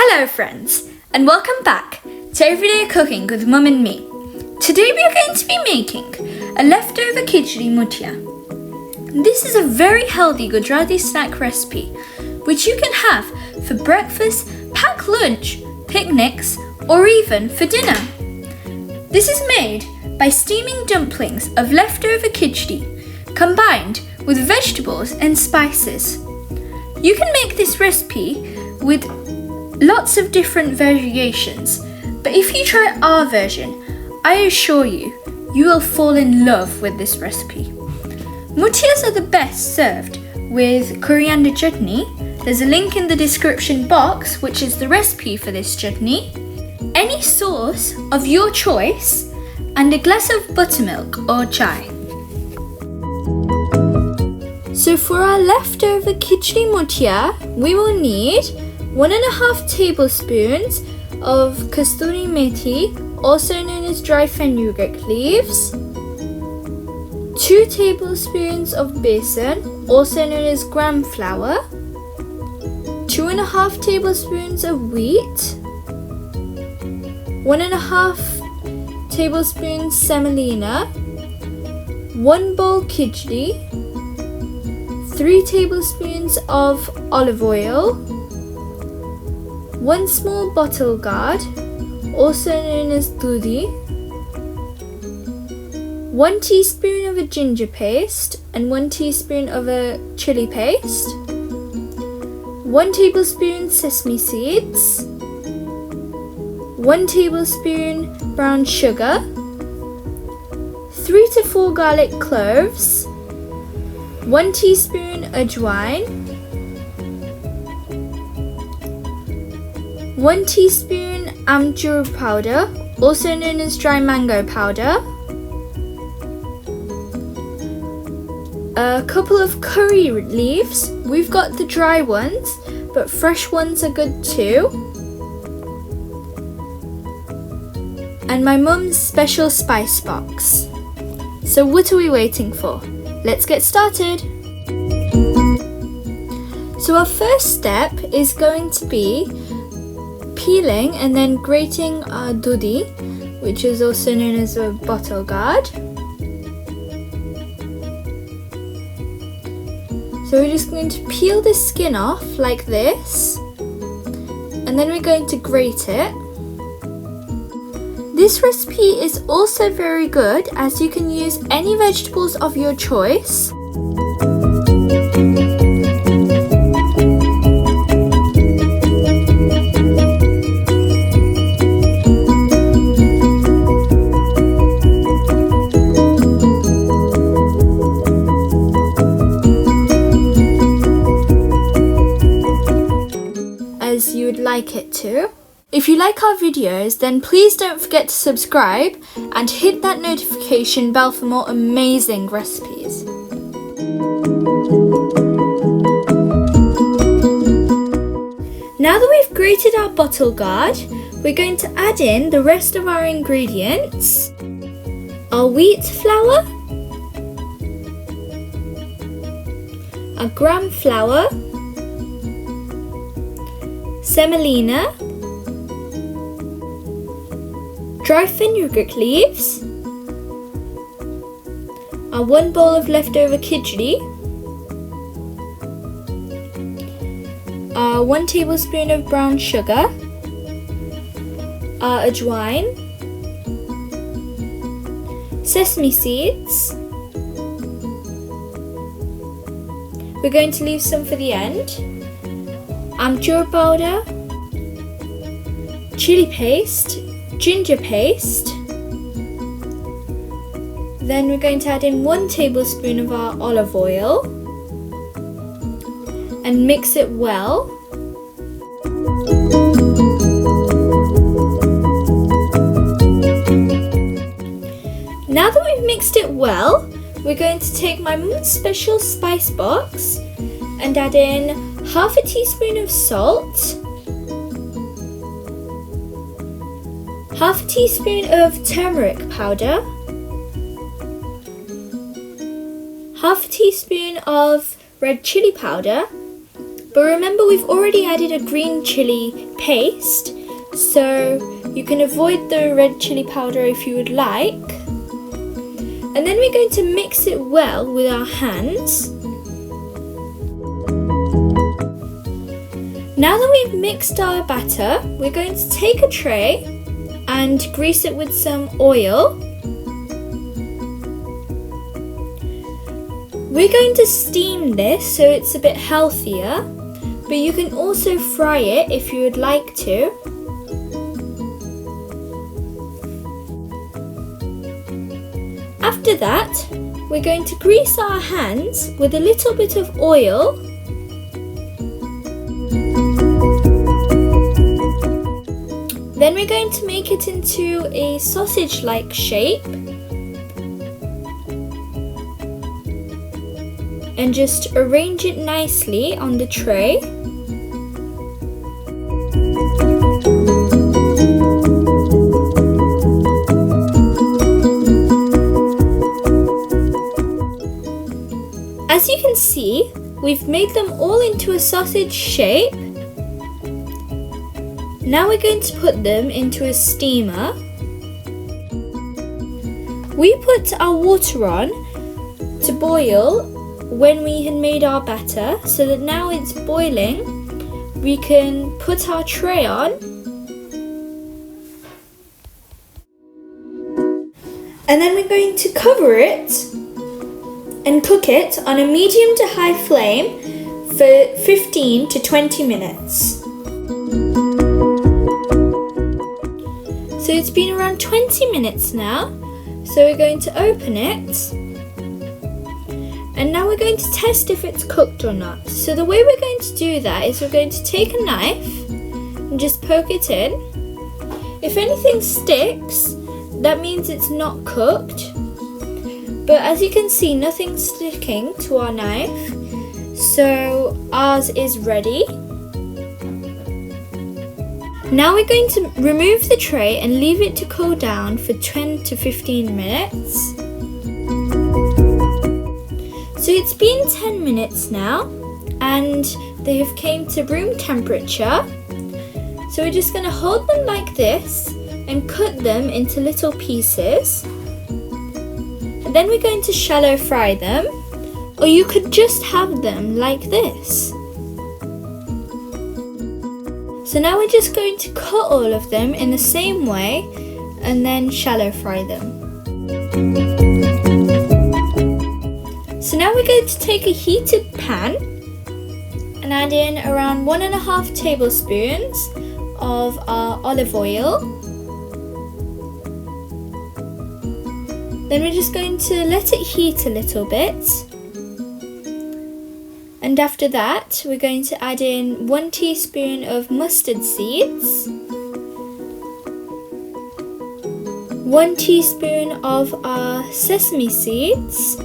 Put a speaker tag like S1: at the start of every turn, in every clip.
S1: Hello friends, and welcome back to Everyday Cooking with Mum and me. Today we are going to be making a leftover Khichdi Muthia. This is a very healthy Gujarati snack recipe which you can have for breakfast, packed lunch, picnics or even for dinner. This is made by steaming dumplings of leftover khichdi combined with vegetables and spices. You can make this recipe with lots of different variations, but if you try our version, I assure you, you will fall in love with this recipe. Muthiyas are the best served with coriander chutney. There's a link in the description box which is the recipe for this chutney, any sauce of your choice, and a glass of buttermilk or chai. So for our leftover khichdi muthia, we will need 1.5 tablespoons of Kasturi methi, also known as dry fenugreek leaves, 2 tablespoons of besan, also known as gram flour, 2.5 tablespoons of wheat, 1.5 tablespoons semolina, 1 bowl khichdi, 3 tablespoons of olive oil, 1 small bottle gourd, also known as dudi, 1 teaspoon of a ginger paste and 1 teaspoon of a chili paste, 1 tablespoon sesame seeds, 1 tablespoon brown sugar, 3 to 4 garlic cloves, 1 teaspoon ajwain, 1 teaspoon amchur powder, also known as dry mango powder, a couple of curry leaves. We've got the dry ones, but fresh ones are good too, and my mum's special spice box. So what are we waiting for? Let's get started. So our first step is going to be peeling and then grating our dudi, which is also known as a bottle gourd. So we're just going to peel the skin off like this, and then we're going to grate it. This recipe is also very good as you can use any vegetables of your choice. As you would like it to. If you like our videos, then please don't forget to subscribe and hit that notification bell for more amazing recipes. Now that we've grated our bottle gourd, we're going to add in the rest of our ingredients. Our wheat flour, our gram flour, semolina, dry fenugreek leaves, our 1 bowl of leftover khichdi, our 1 tablespoon of brown sugar, our ajwain, sesame seeds. We're going to leave some for the end. Amchur powder, chili paste, ginger paste. Then we're going to add in 1 tablespoon of our olive oil and mix it well. Now that we've mixed it well, we're going to take my mum's special spice box and add in half a teaspoon of salt, half a teaspoon of turmeric powder, half a teaspoon of red chili powder, But remember, we've already added a green chili paste, so you can avoid the red chili powder if you would like. And then we're going to mix it well with our hands. Now that we've mixed our batter, we're going to take a tray and grease it with some oil. We're going to steam this so it's a bit healthier, but you can also fry it if you would like to. After that, we're going to grease our hands with a little bit of oil. Then we're going to make it into a sausage-like shape and just arrange it nicely on the tray. As you can see, we've made them all into a sausage shape. Now we're going to put them into a steamer. We put our water on to boil when we had made our batter, so that now it's boiling. We can put our tray on. And then we're going to cover it and cook it on a medium to high flame for 15 to 20 minutes. So it's been around 20 minutes now, so we're going to open it. And now we're going to test if it's cooked or not. So the way we're going to do that is we're going to take a knife and just poke it in. If anything sticks, that means it's not cooked. But as you can see, nothing's sticking to our knife, so ours is ready. Now we're going to remove the tray and leave it to cool down for 10 to 15 minutes. So it's been 10 minutes now and they have came to room temperature. So we're just going to hold them like this and cut them into little pieces. And then we're going to shallow fry them, or you could just have them like this. So now we're just going to cut all of them in the same way and then shallow fry them. So now we're going to take a heated pan and add in around 1.5 tablespoons of our olive oil. Then we're just going to let it heat a little bit. And after that, we're going to add in 1 teaspoon of mustard seeds, 1 teaspoon of our sesame seeds,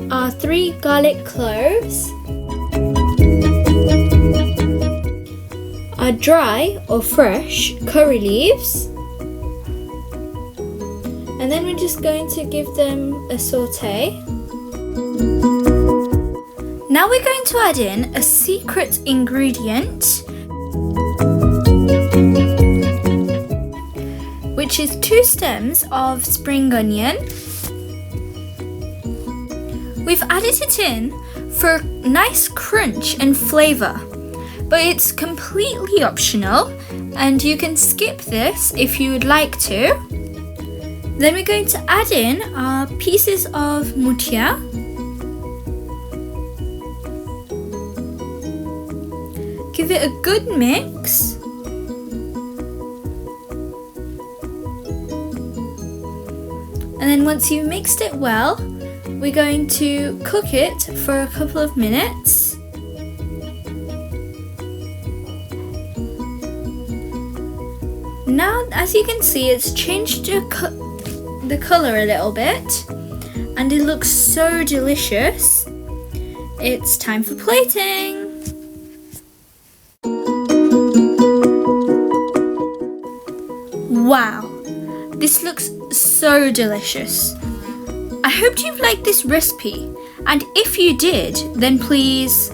S1: our 3 garlic cloves, our dry or fresh curry leaves, and then we're just going to give them a saute. Now we're going to add in a secret ingredient, which is 2 stems of spring onion. We've added it in for a nice crunch and flavour, but it's completely optional and you can skip this if you would like to. Then we're going to add in our pieces of mutia. Give it a good mix. And then once you've mixed it well, we're going to cook it for a couple of minutes. Now, as you can see, it's changed the colour a little bit and it looks so delicious. It's time for plating. Wow, This looks so delicious. I hope you've liked this recipe, and if you did, then please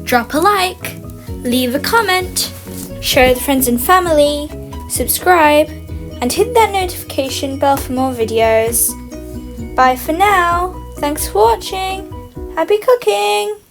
S1: drop a like, leave a comment, share with friends and family, subscribe, and hit that notification bell for more videos. Bye for now. Thanks for watching. Happy cooking!